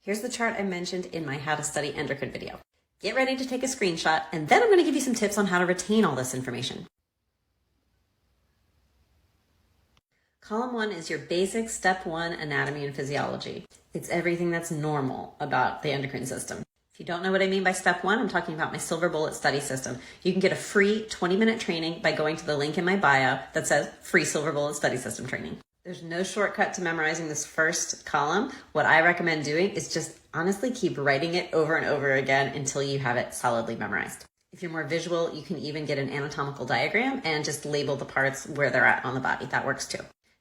Here's the chart I mentioned in my How to Study Endocrine video. Get ready to take a screenshot, and then I'm going to give you some tips on how to retain all this information. Column 1 is your basic step 1 anatomy and physiology. It's everything that's normal about the endocrine system. If you don't know what I mean by step 1, I'm talking about my silver bullet study system. You can get a free 20-minute training by going to the link in my bio that says free silver bullet study system training. There's no shortcut to memorizing this first column. What I recommend doing is just honestly keep writing it over and over again until you have it solidly memorized. If you're more visual, you can even get an anatomical diagram and just label the parts where they're at on the body. That works too.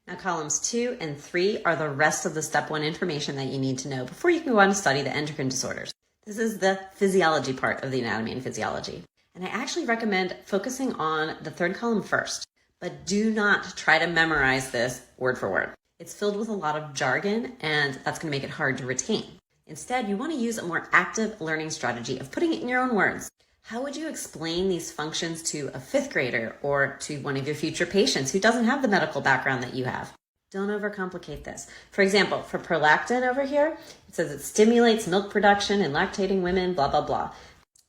Now columns 2 and 3 are the rest of the step 1 information that you need to know before you can go on to study the endocrine disorders. This is the physiology part of the anatomy and physiology. And I actually recommend focusing on the third column first, but do not try to memorize this word for word. It's filled with a lot of jargon, and that's going to make it hard to retain. Instead, you want to use a more active learning strategy of putting it in your own words. How would you explain these functions to a 5th grader or to one of your future patients who doesn't have the medical background that you have? Don't overcomplicate this. For example, for prolactin over here, it says it stimulates milk production in lactating women, blah, blah, blah.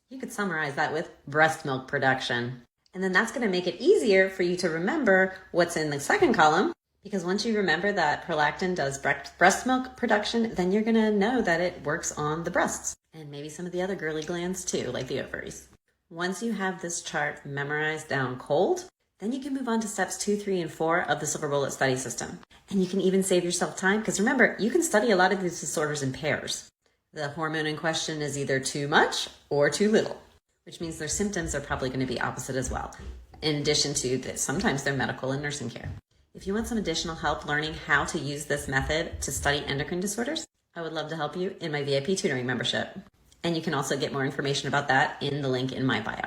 You could summarize that with breast milk production. And then that's going to make it easier for you to remember what's in the second column, because once you remember that prolactin does breast milk production, then you're going to know that it works on the breasts and maybe some of the other girly glands too, like the ovaries. Once you have this chart memorized down cold, then you can move on to steps 2, 3, and 4 of the silver bullet study system. And you can even save yourself time, because remember, you can study a lot of these disorders in pairs. The hormone in question is either too much or too little, which means their symptoms are probably going to be opposite as well. In addition to that, sometimes they're medical and nursing care. If you want some additional help learning how to use this method to study endocrine disorders, I would love to help you in my VIP tutoring membership. And you can also get more information about that in the link in my bio.